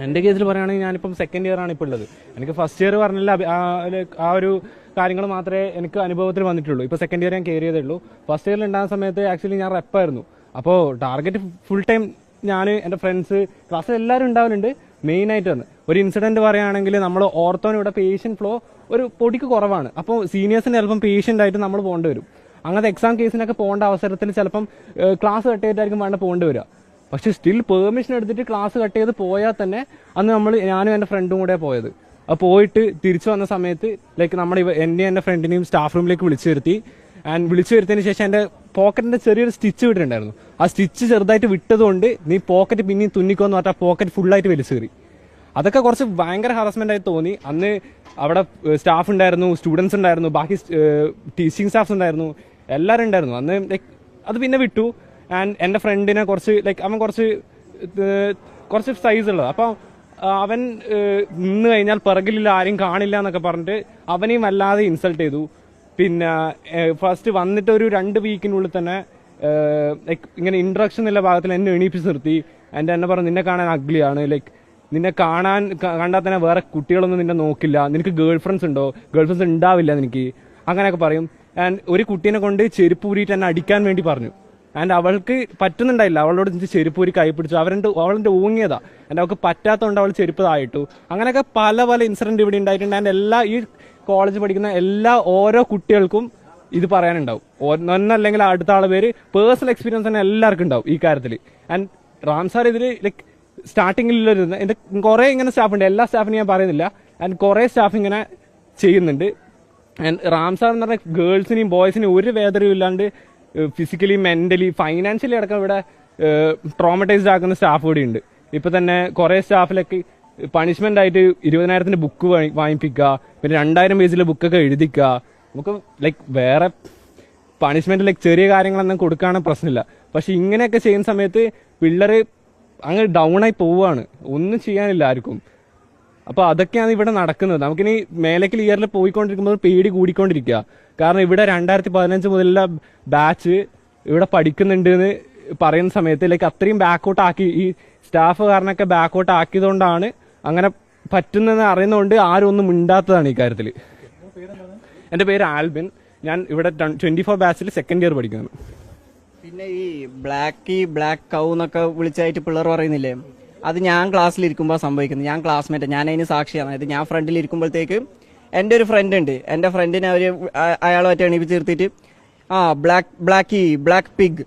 എൻ്റെ കേസിൽ പറയുകയാണെങ്കിൽ ഞാനിപ്പം സെക്കൻഡ് ഇയർ ആണ് ഇപ്പോൾ ഉള്ളത്. എനിക്ക് ഫസ്റ്റ് ഇയർ പറഞ്ഞില്ല ആ ഒരു കാര്യങ്ങൾ മാത്രമേ എനിക്ക് അനുഭവത്തിൽ വന്നിട്ടുള്ളൂ. ഇപ്പോൾ സെക്കൻഡ് ഇയർ ഞാൻ കയറി ചെയ്തേ ഉള്ളൂ. ഫസ്റ്റ് ഇയറിൽ ഉണ്ടാകുന്ന സമയത്ത് ആക്ച്വലി ഞാൻ റെപ്പായിരുന്നു. അപ്പോൾ ടാർഗറ്റ് ഫുൾ ടൈം ഞാൻ, എൻ്റെ ഫ്രണ്ട്സ്, ക്ലാസ്സിൽ എല്ലാവരും ഉണ്ടാവലുണ്ട്. മെയിനായിട്ട് വന്ന് ഒരു ഇൻസിഡൻറ്റ് പറയുകയാണെങ്കിൽ നമ്മൾ ഓർത്തോന് ഇവിടെ പേഷ്യൻ്റ് ഫ്ലോ ഒരു പൊടിക്ക് കുറവാണ്. അപ്പോൾ സീനിയേഴ്സിന് ചിലപ്പം പേഷ്യൻ്റ് ആയിട്ട് നമ്മൾ പോകേണ്ടി വരും. അങ്ങനത്തെ എക്സാം കേസിനൊക്കെ പോകേണ്ട അവസരത്തിൽ ചിലപ്പം ക്ലാസ് കട്ട് ചെയ്തിട്ടായിരിക്കും വേണ്ട പോകേണ്ടി വരിക. പക്ഷെ സ്റ്റിൽ പെർമിഷൻ എടുത്തിട്ട് ക്ലാസ് കട്ട് ചെയ്ത് പോയാൽ തന്നെ അന്ന് ഞാനും എൻ്റെ ഫ്രണ്ടും കൂടെ പോയത്. അപ്പോൾ പോയിട്ട് തിരിച്ചു വന്ന സമയത്ത് ലൈക്ക് എന്നെയും എൻ്റെ ഫ്രണ്ടിനെയും സ്റ്റാഫ് റൂമിലേക്ക് വിളിച്ചു വരുത്തി. ആൻഡ് വിളിച്ചു വരുത്തിയതിന് ശേഷം എൻ്റെ പോക്കറ്റിൻ്റെ ചെറിയൊരു സ്റ്റിച്ച് വിട്ടിട്ടുണ്ടായിരുന്നു. ആ സ്റ്റിച്ച് ചെറുതായിട്ട് വിട്ടതുകൊണ്ട് നീ പോക്കറ്റ് പിന്നെയും തുന്നിക്കോന്ന് പറഞ്ഞാൽ പോക്കറ്റ് ഫുള്ളായിട്ട് വലിച്ചു കയറി. അതൊക്കെ കുറച്ച് ഭയങ്കര ഹാരസ്മെൻ്റ് ആയി തോന്നി. അന്ന് അവിടെ സ്റ്റാഫ് ഉണ്ടായിരുന്നു, സ്റ്റുഡൻസ് ഉണ്ടായിരുന്നു, ബാക്കി ടീച്ചിങ് സ്റ്റാഫ്സ് ഉണ്ടായിരുന്നു, എല്ലാവരും ഉണ്ടായിരുന്നു. അന്ന് ലൈക്ക് അത് പിന്നെ വിട്ടു. ആൻഡ് എൻ്റെ ഫ്രണ്ടിനെ അവൻ കുറച്ച് സൈസ് ഉള്ളത്. അപ്പോൾ അവൻ നിന്ന് കഴിഞ്ഞാൽ പിറകിലില്ല, ആരും കാണില്ല എന്നൊക്കെ പറഞ്ഞിട്ട് അവനെയും വല്ലാതെ ഇൻസൾട്ട് ചെയ്തു. പിന്നെ ഫസ്റ്റ് വന്നിട്ട് ഒരു 2 വീക്കിനുള്ളിൽ തന്നെ ലൈക്ക് ഇങ്ങനെ ഇൻട്രഡക്ഷൻ എന്നുള്ള ഭാഗത്തിൽ എന്നെ എണീപ്പിച്ച് നിർത്തി. എന്നെ പറഞ്ഞു, നിന്നെ കാണാൻ അഗ്ലിയാണ്, ലൈക്ക് നിന്നെ കണ്ടാൽ തന്നെ വേറെ കുട്ടികളൊന്നും നിന്നെ നോക്കില്ല, നിനക്ക് ഗേൾ ഫ്രണ്ട്സ് ഉണ്ടോ, ഗേൾ ഫ്രണ്ട്സ് ഉണ്ടാവില്ല നിനക്ക്, അങ്ങനെയൊക്കെ പറയും. ആൻഡ് ഒരു കുട്ടീനെ കൊണ്ട് ചെരുപ്പ് ഊരിയിട്ട് എന്നെ അടിക്കാൻ വേണ്ടി പറഞ്ഞു. ആൻഡ് അവൾക്ക് പറ്റുന്നുണ്ടായില്ല, അവളോട് ചെരുപ്പ് ഊരി കൈ പിടിച്ചു. അവളെൻ്റെ ഊങ്ങിയതാ. ആൻഡ് അവൾക്ക് പറ്റാത്തതുകൊണ്ട് അവൾ ചെരുപ്പ് തായിട്ടു. അങ്ങനെയൊക്കെ പല ഇൻസിഡന്റ് ഇവിടെ ഉണ്ടായിട്ടുണ്ട്. ആൻഡ് ഈ കോളേജ് പഠിക്കുന്ന ഓരോ കുട്ടികൾക്കും ഇത് പറയാനുണ്ടാവും. ഒന്നല്ലെങ്കിൽ അടുത്ത ആളെ പേര് പേഴ്സണൽ എക്സ്പീരിയൻസ് തന്നെ എല്ലാവർക്കും ഉണ്ടാവും ഈ കാര്യത്തിൽ. ആൻഡ് റാംസാർ ഇതിൽ ലൈക്ക് സ്റ്റാർട്ടിങ്ങിൽ എൻ്റെ കുറേ ഇങ്ങനെ സ്റ്റാഫ് ഉണ്ട്, എല്ലാ സ്റ്റാഫിനും ഞാൻ പറയുന്നില്ല. ആൻഡ് കുറേ സ്റ്റാഫ് ഇങ്ങനെ ചെയ്യുന്നുണ്ട്. ആൻഡ് റാംസാർ എന്ന് പറഞ്ഞാൽ ഗേൾസിനെയും ബോയ്സിനെയും ഒരു വേദനയും ഇല്ലാണ്ട് ഫിസിക്കലി, മെന്റലി, ഫൈനാൻഷ്യലി അടക്കം ഇവിടെ ട്രോമറ്റൈസ്ഡ് ആക്കുന്ന സ്റ്റാഫ് കൂടി ഉണ്ട്. ഇപ്പൊ തന്നെ കുറെ സ്റ്റാഫിലൊക്കെ പണിഷ്മെന്റ് ആയിട്ട് 20,000 ബുക്ക് വാങ്ങിപ്പിക്കുക, പിന്നെ 2000 പേജിലെ ബുക്കൊക്കെ എഴുതിക്കുക. നമുക്ക് ലൈക്ക് വേറെ പണിഷ്മെന്റ് ലൈക്ക് ചെറിയ കാര്യങ്ങളൊന്നും കൊടുക്കുകയാണെങ്കിൽ പ്രശ്നമില്ല. പക്ഷെ ഇങ്ങനെയൊക്കെ ചെയ്യുന്ന സമയത്ത് പിള്ളേർ അങ്ങ് ഡൗൺ ആയി പോവുകയാണ്, ഒന്നും ചെയ്യാനില്ല ആർക്കും. അപ്പോൾ അതൊക്കെയാണ് ഇവിടെ നടക്കുന്നത്. നമുക്കിനി മേലേക്ക് ഇയറിൽ പോയിക്കൊണ്ടിരിക്കുമ്പോൾ പേടി കൂടിക്കൊണ്ടിരിക്കുക. കാരണം ഇവിടെ 2015 മുതലുള്ള ബാച്ച് ഇവിടെ പഠിക്കുന്നുണ്ട് എന്ന് പറയുന്ന സമയത്ത് ലൈക്ക് അത്രയും ബാക്കൗട്ട് ആക്കി, ഈ സ്റ്റാഫ് കാരണമൊക്കെ ബാക്കൗട്ട് ആക്കിയതുകൊണ്ടാണ് അങ്ങനെ പറ്റുന്നതെന്ന് അറിയുന്നതുകൊണ്ട് ആരും ഒന്നും മിണ്ടാത്തതാണ് ഈ കാര്യത്തിൽ. എൻ്റെ പേര് ആൽബിൻ. ഞാൻ ഇവിടെ 24 ബാച്ചിൽ സെക്കൻഡ് ഇയർ പഠിക്കുന്നു. പിന്നെ ഈ ബ്ലാക്ക് കൗ എന്നൊക്കെ വിളിച്ചായിട്ട് പിള്ളേർ പറയുന്നില്ലേ, അത് ഞാൻ ക്ലാസ്സിലിരിക്കുമ്പോൾ സംഭവിക്കുന്നത്. ഞാൻ ക്ലാസ്മേറ്റ്, ഞാൻ അതിന് സാക്ഷിയാണ്. അതായത് ഞാൻ ഫ്രണ്ടിലിരിക്കുമ്പോഴത്തേക്ക് എൻ്റെ ഒരു ഫ്രണ്ട് ഉണ്ട്, എൻ്റെ ഫ്രണ്ടിനെ അയാളുമായിട്ട് എണീപ്പിച്ച് നിർത്തിയിട്ട് ബ്ലാക്ക് പിഗ്